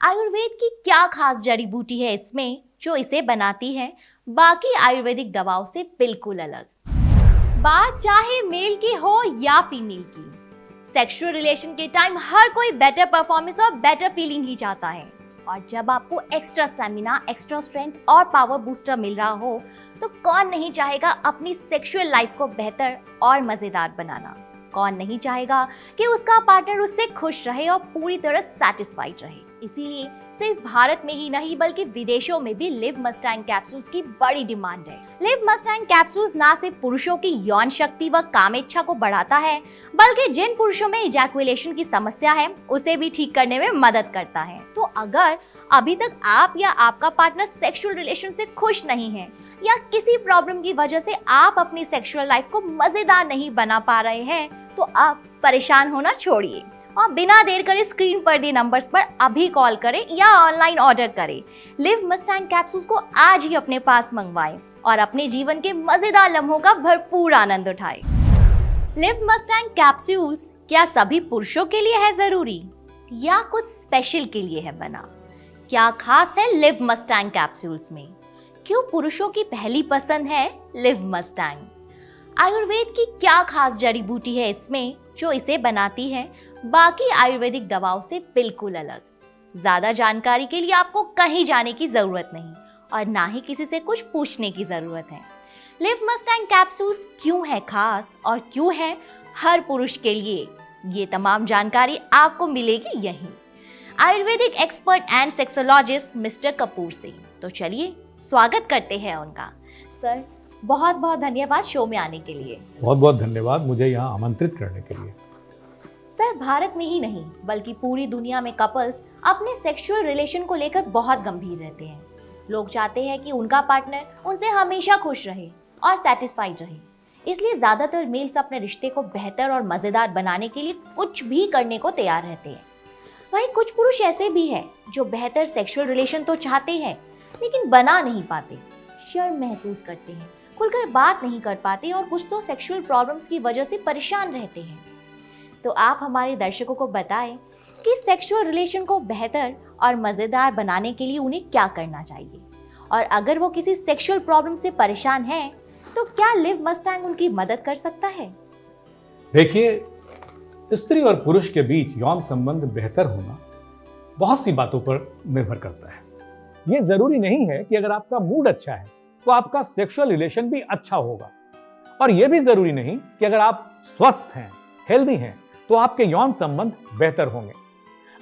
आयुर्वेद की क्या खास जड़ी बूटी है इसमें जो इसे बनाती है बाकी आयुर्वेदिक दवाओं से बिल्कुल अलग। बात चाहे मेल की हो या फीमेल की, सेक्सुअल रिलेशन के टाइम हर कोई बेटर परफॉर्मेंस और बेटर फीलिंग ही चाहता है। और जब आपको एक्स्ट्रा स्टैमिना, एक्स्ट्रा स्ट्रेंथ और पावर बूस्टर मिल रहा हो तो कौन नहीं चाहेगा अपनी सेक्सुअल लाइफ को बेहतर और मजेदार बनाना। कौन नहीं चाहेगा कि उसका पार्टनर उससे खुश रहे और पूरी तरह सेटिस्फाइड रहे। इसीलिए सिर्फ भारत में ही नहीं बल्कि विदेशों में भी लिव मस्टैंग कैप्सूल्स की बड़ी डिमांड है। लिव मस्टैंग कैप्सूल्स ना सिर्फ पुरुषों की यौन शक्ति व कामेच्छा को बढ़ाता है बल्कि जिन पुरुषों में इजैकुलेशन की समस्या है उसे भी ठीक करने में मदद करता है। तो अगर अभी तक आप या आपका पार्टनर सेक्सुअल रिलेशन से खुश नहीं है या किसी प्रॉब्लम की वजह से आप अपनी सेक्सुअल लाइफ को मजेदार नहीं बना पा रहे हैं तो आप परेशान होना छोड़िए और बिना देर करे स्क्रीन पर दिए नंबर्स पर अभी कॉल करें या ऑनलाइन ऑर्डर करें। लिव मस्टैंग कैप्सूल्स को आज ही अपने पास मंगवाएं और अपने जीवन के मजेदार लम्हों का भरपूर आनंद उठाएं। लिव मस्टैंग कैप्सूल्स क्या सभी पुरुषों के लिए है जरूरी या कुछ स्पेशल के लिए है बना? क्या खास है लिव मस्टैंग कैप्सूल्स में? क्यों पुरुषों की पहली पसंद है लिव मस्टैंग? आयुर्वेद की क्या खास जड़ी बूटी है इसमें जो इसे बनाती है बाकी आयुर्वेदिक दवाओं से बिल्कुल अलग? ज्यादा जानकारी के लिए आपको कहीं जाने की जरूरत नहीं और ना ही किसी से कुछ पूछने की जरूरत है। लिव मस्टैंग कैप्सूल्स क्यों है खास और क्यों है हर पुरुष के लिए, ये तमाम जानकारी आपको मिलेगी यहीं Ayurvedic expert and sexologist mister Kapoor से। तो चलिए स्वागत करते हैं उनका। सर बहुत बहुत धन्यवाद शो में आने के लिए। बहुत बहुत धन्यवाद मुझे यहाँ आमंत्रित करने के लिए। सर भारत में ही नहीं बल्कि पूरी दुनिया में कपल्स अपने सेक्सुअल रिलेशन को लेकर बहुत गंभीर रहते हैं। लोग चाहते हैं कि उनका पार्टनर उनसे हमेशा खुश रहे और सेटिस्फाइड रहे। इसलिए ज्यादातर मेल्स अपने रिश्ते को बेहतर और मजेदार बनाने के लिए कुछ भी करने को तैयार रहते हैं। वहीं कुछ पुरुष ऐसे भी हैं जो बेहतर सेक्सुअल रिलेशन तो चाहते हैं लेकिन बना नहीं पाते, शर्म महसूस करते हैं, खुलकर बात नहीं कर पाते और कुछ तो सेक्सुअल प्रॉब्लम्स की वजह से परेशान रहते हैं। तो आप हमारे दर्शकों को बताएं कि सेक्सुअल रिलेशन को बेहतर और मजेदार बनाने के लिए उन्हें क्या करना चाहिए और अगर वो किसी सेक्सुअल प्रॉब्लम से परेशान हैं तो क्या लिव मस्टैंग उनकी मदद कर सकता है? देखिए, स्त्री और पुरुष के बीच यौन संबंध बेहतर होना बहुत सी बातों पर निर्भर करता है। ये जरूरी नहीं है कि अगर आपका मूड अच्छा है तो आपका सेक्सुअल रिलेशन भी अच्छा होगा और यह भी जरूरी नहीं कि अगर आप स्वस्थ हैं, हेल्दी हैं तो आपके यौन संबंध बेहतर होंगे।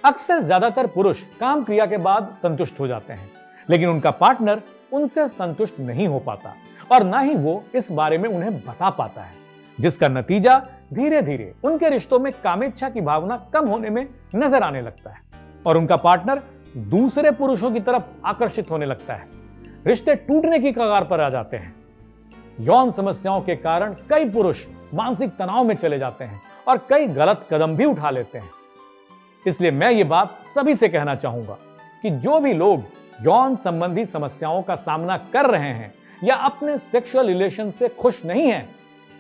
अक्सर ज्यादातर पुरुष काम क्रिया के बाद संतुष्ट हो जाते हैं लेकिन उनका पार्टनर उनसे संतुष्ट नहीं हो पाता और ना ही वो इस बारे में उन्हें बता पाता है, जिसका नतीजा धीरे धीरे उनके रिश्तों में कामेच्छा की भावना कम होने में नजर आने लगता है और उनका पार्टनर दूसरे पुरुषों की तरफ आकर्षित होने लगता है। रिश्ते टूटने की कगार पर आ जाते हैं। यौन समस्याओं के कारण कई पुरुष मानसिक तनाव में चले जाते हैं और कई गलत कदम भी उठा लेते हैं। इसलिए मैं ये बात सभी से कहना चाहूंगा कि जो भी लोग यौन संबंधी समस्याओं का सामना कर रहे हैं या अपने सेक्सुअल रिलेशन से खुश नहीं हैं,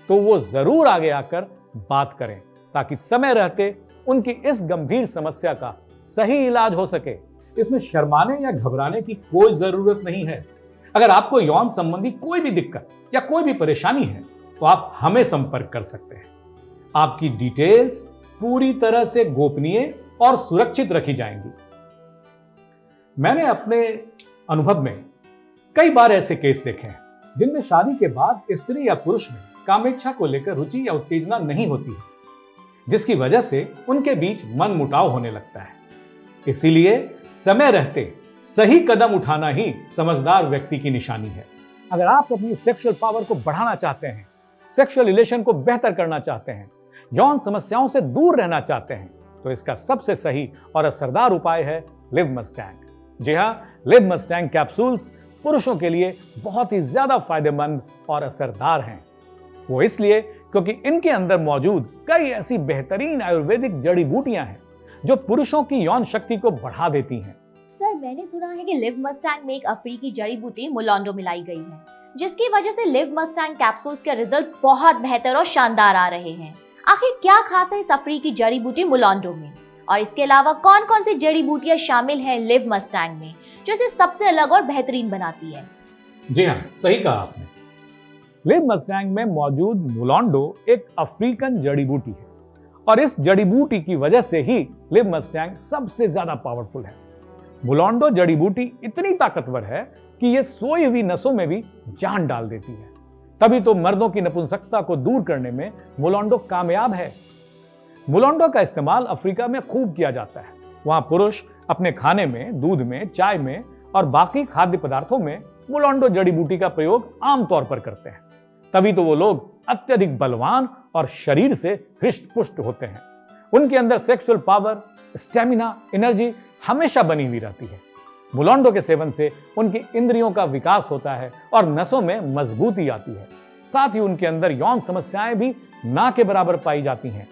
तो वो जरूर आगे आकर बात करें ताकि समय रहते उनकी इस गंभीर समस्या का सही इलाज हो सके। इसमें शर्माने या घबराने की कोई जरूरत नहीं है। अगर आपको यौन संबंधी कोई भी दिक्कत या कोई भी परेशानी है तो आप हमें संपर्क कर सकते हैं। आपकी डिटेल्स पूरी तरह से गोपनीय और सुरक्षित रखी जाएंगी। मैंने अपने अनुभव में कई बार ऐसे केस देखे हैं जिनमें शादी के बाद स्त्री या पुरुष में कामेच्छा को लेकर रुचि या उत्तेजना नहीं होती है, जिसकी वजह से उनके बीच मनमुटाव होने लगता है। इसीलिए समय रहते सही कदम उठाना ही समझदार व्यक्ति की निशानी है। अगर आप अपनी सेक्सुअल पावर को बढ़ाना चाहते हैं, सेक्सुअल रिलेशन को बेहतर करना चाहते हैं, यौन समस्याओं से दूर रहना चाहते हैं, तो इसका सबसे सही और असरदार उपाय है लिव मस्टैंग। जी हाँ, लिव मस्टैंग कैप्सूल्स पुरुषों के लिए बहुत ही ज्यादा फायदेमंद और असरदार हैं। वो इसलिए क्योंकि इनके अंदर मौजूद कई ऐसी बेहतरीन आयुर्वेदिक जड़ी बूटियां हैं जो पुरुषों की यौन शक्ति को बढ़ा देती हैं। सर मैंने सुना है कि लिव मस्टैंग में एक अफ्रीकी जड़ी बूटी मुलांडो मिलाई गई है, जिसकी वजह से लिव मस्टैंग कैप्सूल्स के रिजल्ट्स बहुत बेहतर और शानदार आ रहे हैं। आखिर क्या खास है इस अफ्रीकी जड़ी बूटी मुलांडो में और इसके अलावा कौन कौन सी जड़ी बूटियां शामिल हैं लिव मस्टैंग में जो इसे सबसे अलग और बेहतरीन बनाती है। जी हाँ, सही कहा आपने। लिव मस्टैंग में मौजूद मुलोंडो एक अफ्रीकन जड़ी बूटी है और इस जड़ी बूटी की वजह से ही लिव मस्टैंग सबसे ज्यादा पावरफुल है। मुलोंडो जड़ी बूटी इतनी ताकतवर है कि यह सोई हुई नसों में भी जान डाल देती है। तभी तो मर्दों की नपुंसकता को दूर करने में मुलोंडो कामयाब है। मुलोंडो का इस्तेमाल अफ्रीका में खूब किया जाता है। वहां पुरुष अपने खाने में, दूध में, चाय में और बाकी खाद्य पदार्थों में मुलोंडो जड़ी बूटी का प्रयोग आमतौर पर करते हैं। तभी तो वो लोग अत्यधिक बलवान और शरीर से हृष्ट पुष्ट होते हैं। उनके अंदर सेक्सुअल पावर, स्टेमिना, एनर्जी हमेशा बनी हुई रहती है। मुलोंडो के सेवन से उनकी इंद्रियों का विकास होता है और नसों में मजबूती आती है। साथ ही उनके अंदर यौन समस्याएं भी ना के बराबर पाई जाती हैं।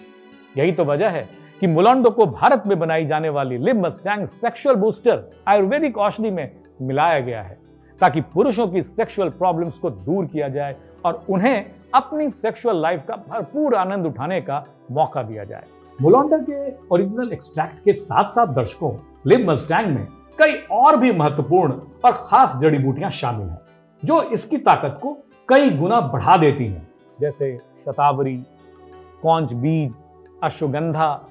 यही तो वजह है कि मुलोंडो को भारत में बनाई जाने वाली live Mustang sexual booster Ayurvedic औषधि में मिलाया गया है ताकि पुरुषों की सेक्सुअल प्रॉब्लम्स को दूर किया जाए और उन्हें अपनी सेक्सुअल लाइफ का भरपूर आनंद उठाने का मौका दिया जाए। मुलोंडो के ओरिजिनल एक्सट्रैक्ट के साथ साथ दर्शकों, लिव मस्टैंग में कई और भी महत्वपूर्ण और खास जड़ी बूटियां शामिल हैं जो इसकी ताकत को कई गुना बढ़ा देती हैं, जैसे शतावरी, कौंच बीज, अश्वगंधा,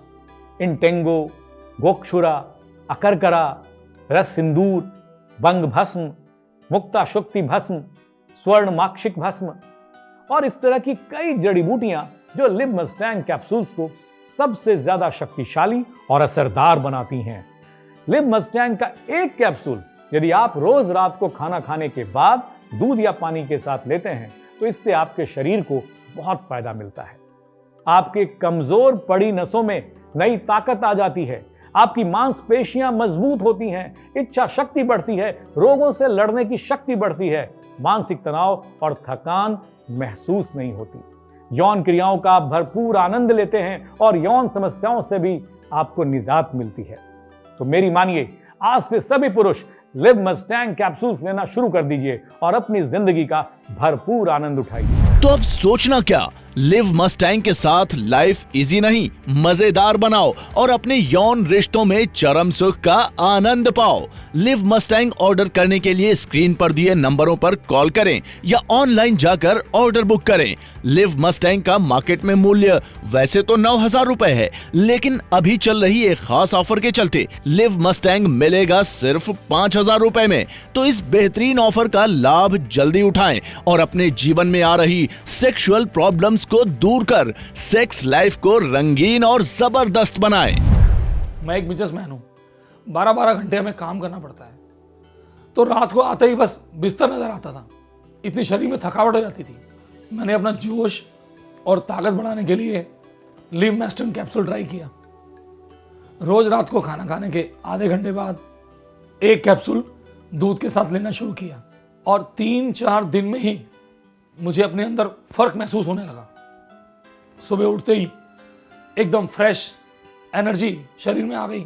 इंटेंगो, गोक्षुरा, अकरकरा, रस सिंदूर, बंग भस्म, मुक्ता शुक्ति भस्म, स्वर्ण माक्षिक भस्म और इस तरह की कई जड़ी बूटियां जो लिव मस्टैंग कैप्सूल्स को सबसे ज्यादा शक्तिशाली और असरदार बनाती हैं। लिव मस्टैंग का एक कैप्सूल यदि आप रोज रात को खाना खाने के बाद दूध या पानी के साथ लेते हैं तो इससे आपके शरीर को बहुत फायदा मिलता है। आपके कमजोर पड़ी नसों में नई ताकत आ जाती है, आपकी मांसपेशियां मजबूत होती हैं, इच्छा शक्ति बढ़ती है, रोगों से लड़ने की शक्ति बढ़ती है, मानसिक तनाव और थकान महसूस नहीं होती, यौन क्रियाओं का आप भरपूर आनंद लेते हैं और यौन समस्याओं से भी आपको निजात मिलती है। तो मेरी मानिए, आज से सभी पुरुष लिव मस्टैंग कैप्सूल्स लेना शुरू कर दीजिए और अपनी जिंदगी का भरपूर आनंद उठाइए। तो अब सोचना क्या, लिव मस्टैंग के साथ लाइफ इजी नहीं, मजेदार बनाओ और अपने यौन रिश्तों में चरम सुख का आनंद पाओ। लिव मस्टैंग ऑर्डर करने के लिए स्क्रीन पर दिए नंबरों पर कॉल करें या ऑनलाइन जाकर ऑर्डर बुक करें। लिव मस्टैंग का मार्केट में मूल्य वैसे तो 9,000 रुपए है, लेकिन अभी चल रही एक खास ऑफर के चलते लिव मस्टैंग मिलेगा सिर्फ 5,000 रुपए में। तो इस बेहतरीन ऑफर का लाभ जल्दी उठाएं और अपने जीवन में आ रही सेक्सुअल प्रॉब्लम्स को दूर कर सेक्स लाइफ को रंगीन और जबरदस्त बनाएं। मैं एक बिजनेसमैन हूं, 12-12 घंटे हमें काम करना पड़ता है, तो रात को आते ही बस बिस्तर नजर आता था, इतनी शरीर में थकावट हो जाती थी। मैंने अपना जोश और ताकत बढ़ाने के लिए लिव मस्टैंग कैप्सूल ट्राई किया। रोज रात को खाना खाने के आधे घंटे बाद एक कैप्सूल दूध के साथ लेना शुरू किया और 3-4 दिन में ही मुझे अपने अंदर फर्क महसूस होने लगा। सुबह उठते ही एकदम फ्रेश एनर्जी शरीर में आ गई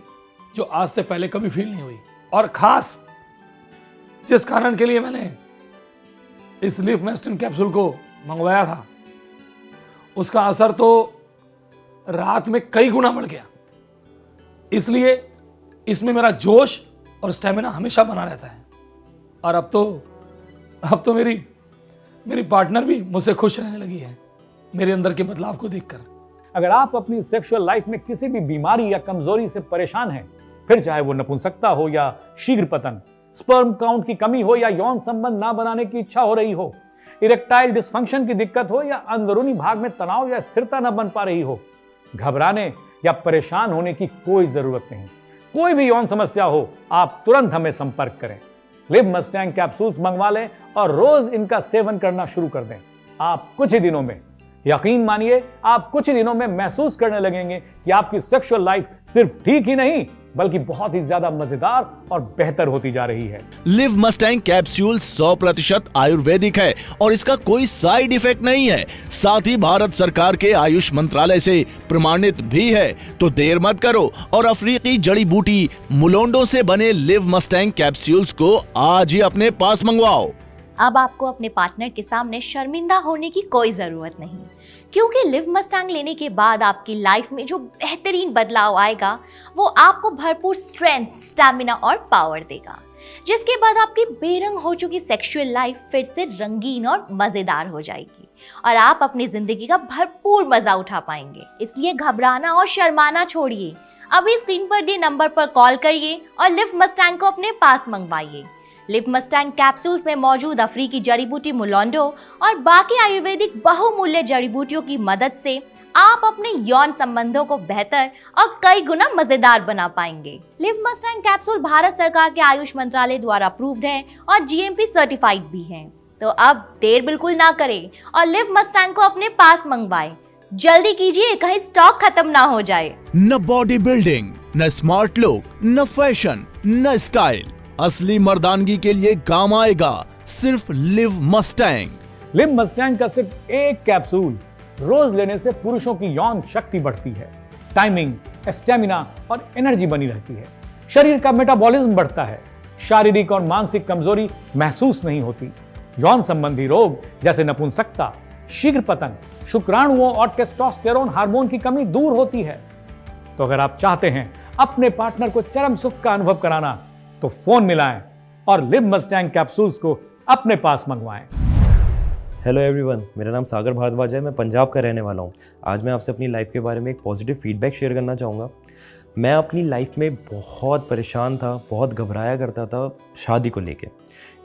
जो आज से पहले कभी फील नहीं हुई। और खास जिस कारण के लिए मैंने इस लिव मस्टैंग कैप्सूल को मंगवाया था, उसका असर तो रात में कई गुना बढ़ गया। इसलिए इसमें मेरा जोश और स्टेमिना हमेशा बना रहता है। और अब तो मेरी पार्टनर भी मुझसे खुश रहने लगी है मेरे अंदर के बदलाव को देखकर। अगर आप अपनी सेक्सुअल लाइफ में किसी भी बीमारी या कमजोरी से परेशान हैं, फिर चाहे वो नपुंसकता हो या शीघ्र पतन, स्पर्म काउंट की कमी हो या यौन संबंध ना बनाने की इच्छा हो रही हो, इरेक्टाइल डिस्फंक्शन की दिक्कत हो या अंदरूनी भाग में तनाव या स्थिरता न बन पा रही हो, घबराने या परेशान होने की कोई जरूरत नहीं। कोई भी यौन समस्या हो, आप तुरंत हमें संपर्क करें। लिव मस्टैंग कैप्सूल्स मंगवा लें और रोज इनका सेवन करना शुरू कर दें। आप कुछ ही दिनों में, यकीन मानिए, आप कुछ ही दिनों में महसूस करने लगेंगे कि आपकी सेक्सुअल लाइफ सिर्फ ठीक ही नहीं बल्कि बहुत ही ज्यादा मजेदार और बेहतर होती जा रही है। लिव मस्टैंग कैप्सूल 100% आयुर्वेदिक है और इसका कोई साइड इफेक्ट नहीं है। साथ ही भारत सरकार के आयुष मंत्रालय से प्रमाणित भी है। तो देर मत करो और अफ्रीकी जड़ी बूटी मुलोंडो से बने लिव मस्टैंग कैप्सूल्स को आज ही अपने पास मंगवाओ। अब आपको अपने पार्टनर के सामने शर्मिंदा होने की कोई जरूरत नहीं, क्योंकि लिव मस्टैंग लेने के बाद आपकी लाइफ में जो बेहतरीन बदलाव आएगा वो आपको भरपूर स्ट्रेंथ, स्टैमिना और पावर देगा, जिसके बाद आपकी बेरंग हो चुकी सेक्सुअल लाइफ फिर से रंगीन और मजेदार हो जाएगी और आप अपनी जिंदगी का भरपूर मजा उठा पाएंगे। इसलिए घबराना और शर्माना छोड़िए, अभी स्क्रीन पर दिए नंबर पर कॉल करिए और लिव मस्टैंग को अपने पास मंगवाइए। लिव मस्टैंग कैप्सूल्स में मौजूद अफ्रीकी जड़ी बूटी मुलोंडो और बाकी आयुर्वेदिक बहुमूल्य जड़ी बूटियों की मदद से आप अपने यौन संबंधों को बेहतर और कई गुना मजेदार बना पाएंगे। लिव मस्टैंग कैप्सूल भारत सरकार के आयुष मंत्रालय द्वारा अप्रूव्ड है और जीएमपी सर्टिफाइड भी हैं। तो अब देर बिल्कुल ना करें और लिव मस्टैंग को अपने पास मंगवाएं। जल्दी कीजिए, कहीं स्टॉक खत्म ना हो जाए। न बॉडी बिल्डिंग, न स्मार्ट लुक, न फैशन, न स्टाइल, असली मर्दानगी के लिए काम आएगा सिर्फ लिव मस्टैंग। लिव मस्टैंग का सिर्फ एक कैप्सूल रोज लेने से पुरुषों की यौन शक्ति बढ़ती है, टाइमिंग, स्टेमिना और एनर्जी बनी रहती है, शरीर का मेटाबॉलिज्म बढ़ता है, शारीरिक और मानसिक कमजोरी महसूस नहीं होती, यौन संबंधी रोग जैसे नपुंसकता, शीघ्र पतन, शुक्राणुओं और टेस्टोस्टेरोन हार्मोन की कमी दूर होती है। तो अगर आप चाहते हैं अपने पार्टनर को चरम सुख का अनुभव कराना तो फोन मिलाएं और लिव मस्टैंग कैप्सूल्स को अपने पास मंगवाएं। हेलो एवरीवन, मेरा नाम सागर भारद्वाज है। मैं पंजाब का रहने वाला हूँ। आज मैं आपसे अपनी लाइफ के बारे में एक पॉजिटिव फीडबैक शेयर करना चाहूँगा। मैं अपनी लाइफ में बहुत परेशान था, बहुत घबराया करता था शादी को लेके,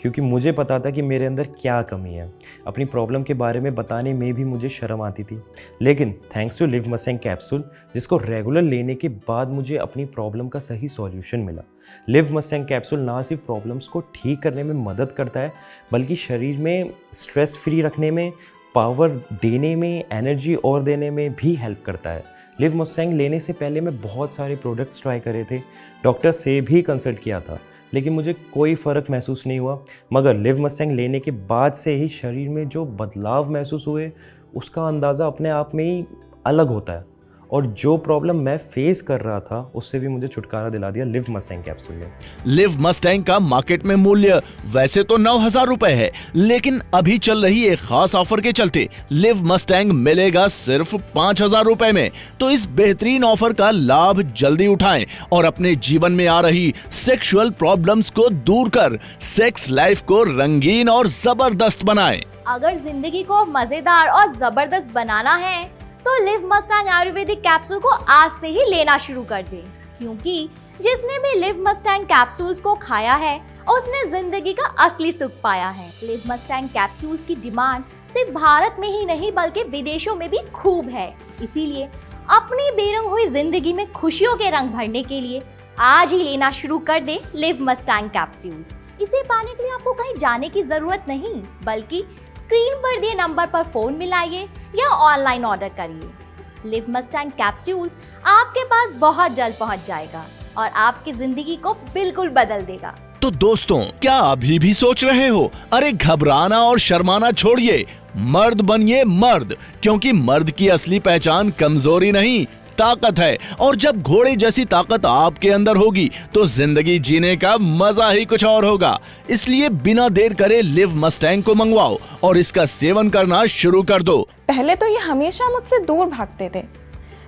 क्योंकि मुझे पता था कि मेरे अंदर क्या कमी है। अपनी प्रॉब्लम के बारे में बताने में भी मुझे शर्म आती थी। लेकिन thanks to Liv Mustang capsule, जिसको रेगुलर लेने के बाद मुझे अपनी प्रॉब्लम का सही सॉल्यूशन मिला। लिव मस्टैंग कैप्सूल ना सिर्फ प्रॉब्लम्स को ठीक करने में मदद करता है, बल्कि शरीर में स्ट्रेस फ्री रखने में, पावर देने में, एनर्जी और देने में भी हेल्प करता है। लिव मस्टैंग लेने से पहले मैं बहुत सारे प्रोडक्ट्स ट्राई करे थे, डॉक्टर से भी कंसल्ट किया था, लेकिन मुझे कोई फ़र्क महसूस नहीं हुआ। मगर लिव मस्टैंग लेने के बाद से ही शरीर में जो बदलाव महसूस हुए उसका अंदाज़ा अपने आप में ही अलग होता है, और जो प्रॉब्लम मैं फेस कर रहा था उससे भी मुझे छुटकारा दिला दिया लिव मस्टैंग कैप्सूल ने। लिव मस्टैंग का मार्केट में मूल्य वैसे तो 9,000 रुपए है, लेकिन अभी चल रही एक खास ऑफर के चलते लिव मस्टैंग मिलेगा सिर्फ 5,000 रुपए में। तो इस बेहतरीन ऑफर का लाभ जल्दी उठाएं और अपने जीवन में आ रही सेक्सुअल प्रॉब्लम्स को दूर कर सेक्स लाइफ को रंगीन और जबरदस्त बनाएं। अगर जिंदगी को मजेदार और जबरदस्त बनाना है तो लिव मस्टैंग आयुर्वेदिक कैप्सूल को आज से ही लेना शुरू कर दे, क्योंकि जिसने भी लिव मस्टैंग कैप्सूल्स को खाया है उसने जिंदगी का असली सुख पाया है। लिव मस्टैंग कैप्सूल्स की डिमांड सिर्फ भारत में ही नहीं बल्कि विदेशों में भी खूब है। इसीलिए अपनी बेरंग हुई जिंदगी में खुशियों के रंग भरने के लिए आज ही लेना शुरू कर दे लिव मस्टैंग कैप्सूल्स। इसे पाने के लिए आपको कहीं जाने की जरूरत नहीं, बल्कि स्क्रीन पर दिए नंबर पर फोन मिलाइए या ऑनलाइन ऑर्डर करिए। लिव मस्टैंग कैप्सूल्स आपके पास बहुत जल्द पहुंच जाएगा और आपकी जिंदगी को बिल्कुल बदल देगा। तो दोस्तों, क्या अभी भी सोच रहे हो? अरे घबराना और शर्माना छोड़िए, मर्द बनिए मर्द, क्योंकि मर्द की असली पहचान कमजोरी नहीं ताकत है। और जब घोड़े जैसी ताकत आपके अंदर होगी तो जिंदगी जीने का मजा ही कुछ और होगा। इसलिए बिना देर करे लिव मस्टैंग को मंगवाओ और इसका सेवन करना शुरू कर दो। पहले तो ये हमेशा मुझसे दूर भागते थे,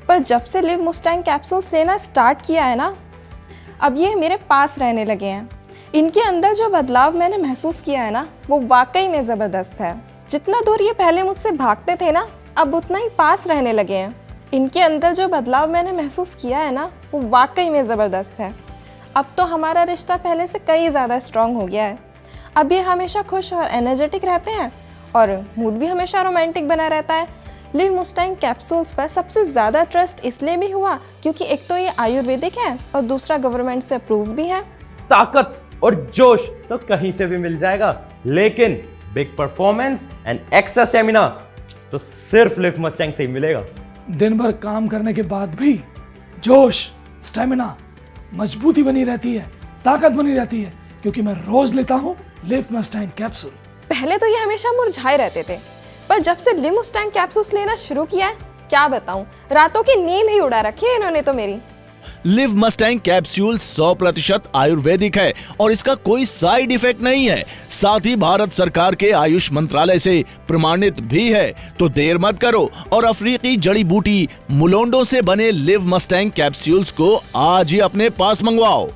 पर जब से लिव मस्टैंग कैप्सूल्स लेना स्टार्ट किया है ना, अब ये मेरे पास रहने लगे हैं। इनके अंदर जो बदलाव मैंने महसूस किया है ना, वो वाकई में ज़बरदस्त है। जितना दूर ये पहले मुझसे भागते थे ना, अब उतना ही पास रहने लगे हैं। इनके अंदर जो बदलाव मैंने महसूस किया है ना, वो वाकई में ज़बरदस्त है। अब तो हमारा रिश्ता पहले से कई ज़्यादा स्ट्रॉन्ग हो गया है। अब ये हमेशा खुश और एनर्जेटिक रहते हैं और मूड भी हमेशा रोमांटिक बना रहता है। लिव मस्टैंग कैप्सूल्स पर सबसे ज़्यादा ट्रस्ट इसलिए भी हुआ क्योंकि एक तो ये आयुर्वेदिक है और दूसरा गवर्नमेंट से अप्रूव भी है। ताकत और जोश तो कहीं से भी मिल जाएगा, लेकिन big performance and extra stamina तो सिर्फ लिव मस्टैंग से ही मिलेगा। दिन भर काम करने के बाद भी जोश, स्टेमिना, मजबूती बनी रहती है, ताकत बनी रहती है, क्योंकि मैं रोज लेता हूँ लिव मस्टैंग कैप्सूल। पहले तो ये हमेशा मुरझाए रहते थे, पर जब से लिव मस्टैंग कैप्सूल्स लेना शुरू किया है, क्या बताऊं, रातों की नींद ही उड़ा रखी है इन्होंने तो मेरी। लिव मस्टैंग कैप्सूल 100% आयुर्वेदिक है और इसका कोई साइड इफेक्ट नहीं है। साथ ही भारत सरकार के आयुष मंत्रालय से प्रमाणित भी है। तो देर मत करो और अफ्रीकी जड़ी बूटी मुलोंडो से बने लिव मस्टैंग कैप्सूल्स को आज ही अपने पास मंगवाओ।